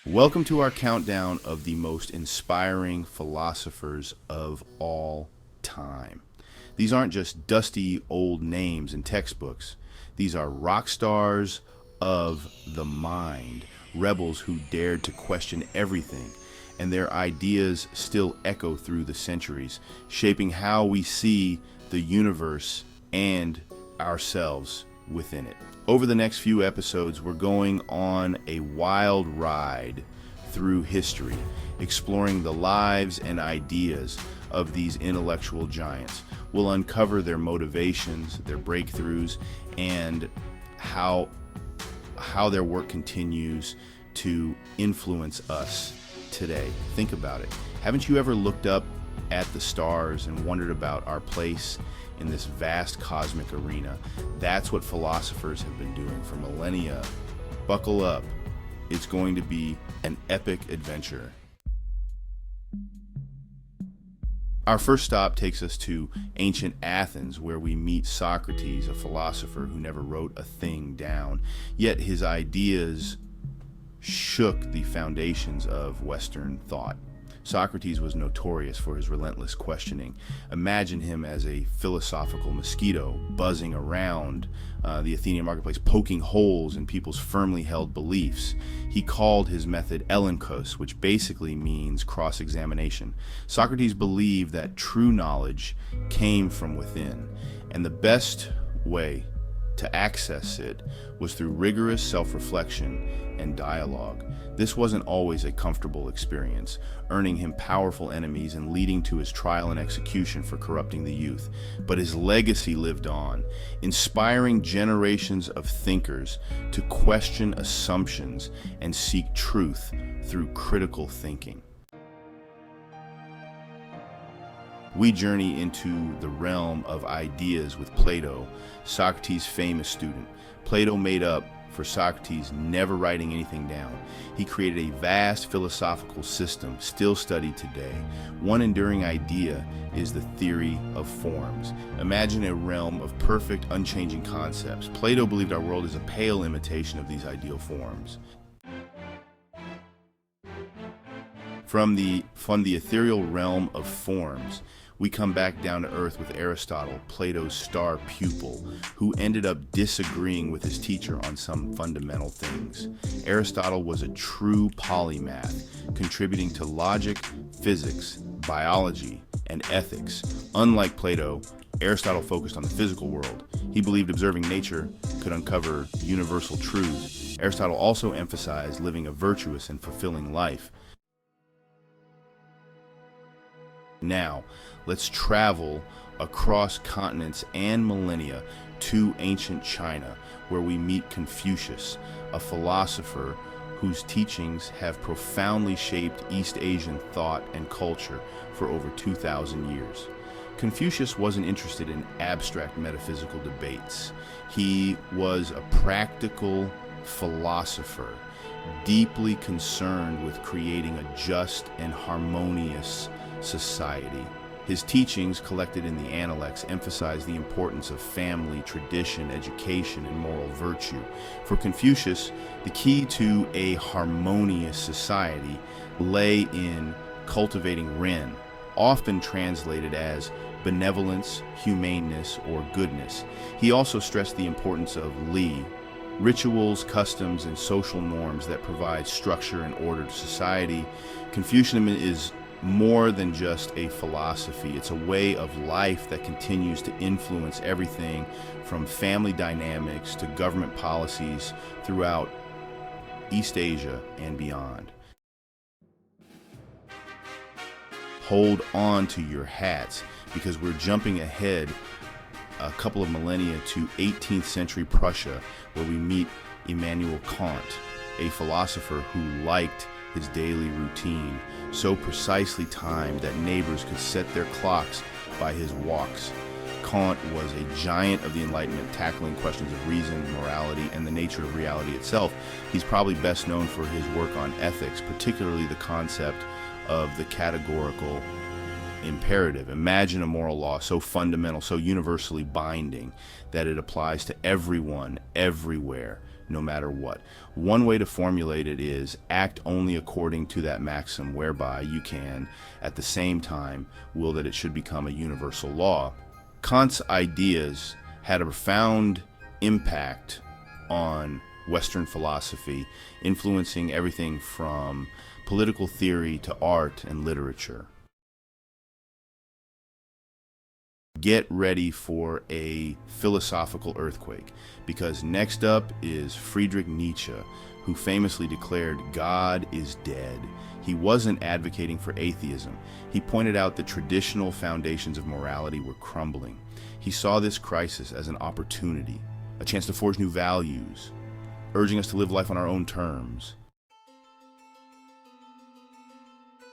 Welcome to our countdown of the most inspiring philosophers of all time. These aren't just dusty old names in textbooks. These are rock stars of the mind, rebels who dared to question everything, and their ideas still echo through the centuries, shaping how we see the universe and ourselves within it. Over the next few episodes, we're going on a wild ride through history, exploring the lives and ideas of these intellectual giants. We'll uncover their motivations, their breakthroughs, and how their work continues to influence us today. Think about it. Haven't you ever looked up at the stars and wondered about our place in this vast cosmic arena? That's what philosophers have been doing for millennia. Buckle up. It's going to be an epic adventure. Our first stop takes us to ancient Athens, where we meet Socrates, a philosopher who never wrote a thing down, yet his ideas shook the foundations of Western thought. Socrates was notorious for his relentless questioning. Imagine him as a philosophical mosquito buzzing around the Athenian marketplace, poking holes in people's firmly held beliefs. He called his method elenkos, which basically means cross-examination. Socrates believed that true knowledge came from within, and the best way to access it was through rigorous self-reflection and dialogue. This wasn't always a comfortable experience, earning him powerful enemies and leading to his trial and execution for corrupting the youth. But his legacy lived on, inspiring generations of thinkers to question assumptions and seek truth through critical thinking. We journey into the realm of ideas with Plato, Socrates' famous student. Plato made up for Socrates never writing anything down. He created a vast philosophical system still studied today. One enduring idea is the theory of forms. Imagine a realm of perfect, unchanging concepts. Plato believed our world is a pale imitation of these ideal forms. From the ethereal realm of forms, we come back down to earth with Aristotle, Plato's star pupil, who ended up disagreeing with his teacher on some fundamental things. Aristotle was a true polymath, contributing to logic, physics, biology, and ethics. Unlike Plato, Aristotle focused on the physical world. He believed observing nature could uncover universal truths. Aristotle also emphasized living a virtuous and fulfilling life. Now, let's travel across continents and millennia to ancient China, where we meet Confucius, a philosopher whose teachings have profoundly shaped East Asian thought and culture for over 2,000 years. Confucius wasn't interested in abstract metaphysical debates. He was a practical philosopher, deeply concerned with creating a just and harmonious society. His teachings, collected in the Analects, emphasize the importance of family, tradition, education, and moral virtue. For Confucius, the key to a harmonious society lay in cultivating Ren, often translated as benevolence, humaneness, or goodness. He also stressed the importance of Li, rituals, customs, and social norms that provide structure and order to society. Confucianism is more than just a philosophy. It's a way of life that continues to influence everything from family dynamics to government policies throughout East Asia and beyond. Hold on to your hats, because we're jumping ahead a couple of millennia to 18th century Prussia, where we meet Immanuel Kant, a philosopher who liked his daily routine, so precisely timed that neighbors could set their clocks by his walks. Kant was a giant of the Enlightenment, tackling questions of reason, morality, and the nature of reality itself. He's probably best known for his work on ethics, particularly the concept of the categorical imperative. Imagine a moral law so fundamental, so universally binding, that it applies to everyone, everywhere, no matter what. One way to formulate it is act only according to that maxim, whereby you can, at the same time, will that it should become a universal law. Kant's ideas had a profound impact on Western philosophy, influencing everything from political theory to art and literature. Get ready for a philosophical earthquake, because next up is Friedrich Nietzsche, who famously declared God is dead. He wasn't advocating for atheism. He pointed out that traditional foundations of morality were crumbling. He saw this crisis as an opportunity, a chance to forge new values, urging us to live life on our own terms.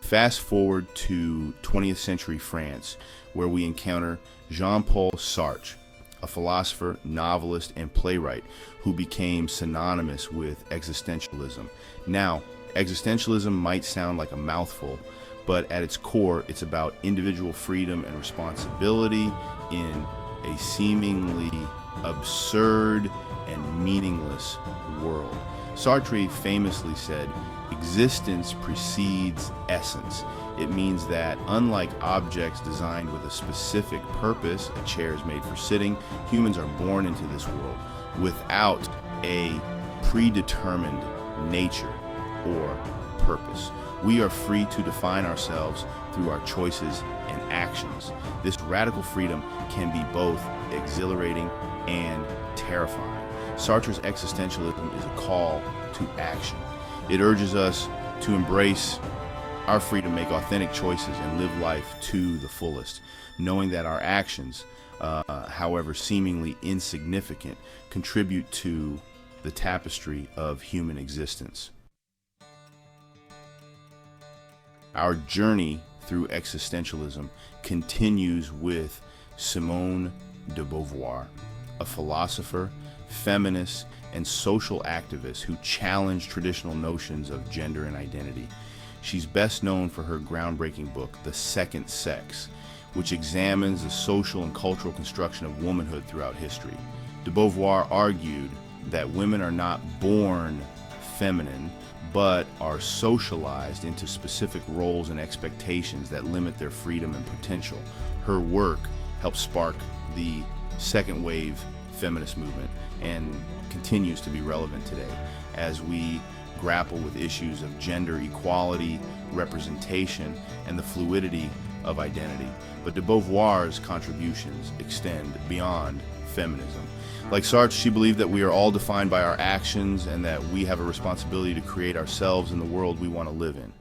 Fast forward to 20th century France, where we encounter Jean-Paul Sartre, a philosopher, novelist, and playwright who became synonymous with existentialism. Now, existentialism might sound like a mouthful, but at its core, it's about individual freedom and responsibility in a seemingly absurd and meaningless world. Sartre famously said, "Existence precedes essence." It means that unlike objects designed with a specific purpose, a chair is made for sitting, humans are born into this world without a predetermined nature or purpose. We are free to define ourselves through our choices and actions. This radical freedom can be both exhilarating and terrifying. Sartre's existentialism is a call to action. It urges us to embrace our freedom, make authentic choices, and live life to the fullest, knowing that our actions, however seemingly insignificant, contribute to the tapestry of human existence. Our journey through existentialism continues with Simone de Beauvoir, a philosopher, feminist, and social activist who challenged traditional notions of gender and identity. She's best known for her groundbreaking book, The Second Sex, which examines the social and cultural construction of womanhood throughout history. De Beauvoir argued that women are not born feminine, but are socialized into specific roles and expectations that limit their freedom and potential. Her work helped spark the second wave feminist movement and continues to be relevant today as we grapple with issues of gender equality, representation, and the fluidity of identity. But de Beauvoir's contributions extend beyond feminism. Like Sartre, she believed that we are all defined by our actions and that we have a responsibility to create ourselves in the world we want to live in.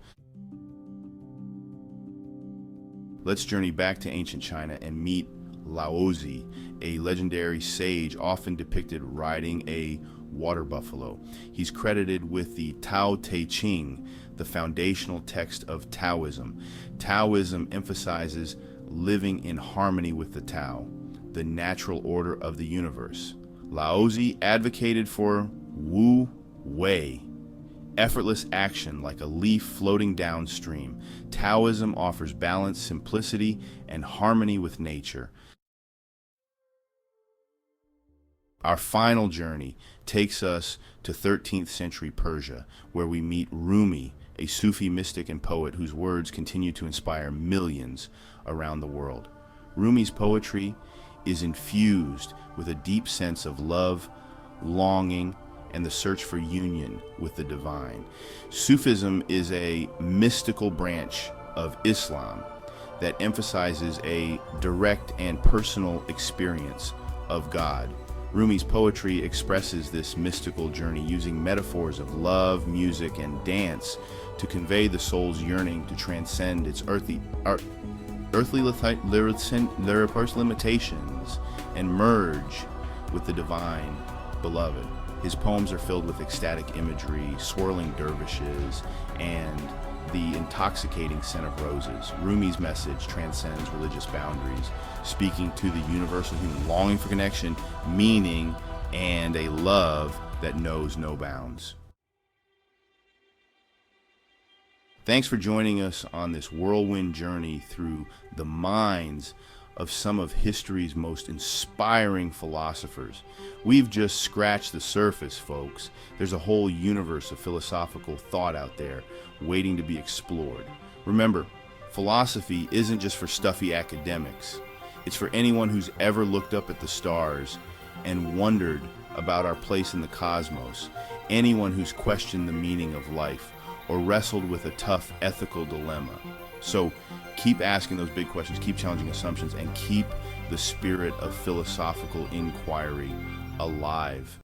Let's journey back to ancient China and meet Laozi, a legendary sage often depicted riding a water buffalo. He's credited with the Tao Te Ching, the foundational text of Taoism. Taoism emphasizes living in harmony with the Tao, the natural order of the universe. Laozi advocated for Wu Wei, effortless action like a leaf floating downstream. Taoism offers balance, simplicity, and harmony with nature. Our final journey takes us to 13th century Persia, where we meet Rumi, a Sufi mystic and poet whose words continue to inspire millions around the world. Rumi's poetry is infused with a deep sense of love, longing, and the search for union with the divine. Sufism is a mystical branch of Islam that emphasizes a direct and personal experience of God. Rumi's poetry expresses this mystical journey using metaphors of love, music, and dance to convey the soul's yearning to transcend its earthly limitations and merge with the divine beloved. His poems are filled with ecstatic imagery, swirling dervishes, and the intoxicating scent of roses. Rumi's message transcends religious boundaries, speaking to the universal human longing for connection, meaning, and a love that knows no bounds. Thanks for joining us on this whirlwind journey through the minds of some of history's most inspiring philosophers. We've just scratched the surface, folks. There's a whole universe of philosophical thought out there waiting to be explored. Remember, philosophy isn't just for stuffy academics. It's for anyone who's ever looked up at the stars and wondered about our place in the cosmos, anyone who's questioned the meaning of life or wrestled with a tough ethical dilemma. So keep asking those big questions, keep challenging assumptions, and keep the spirit of philosophical inquiry alive.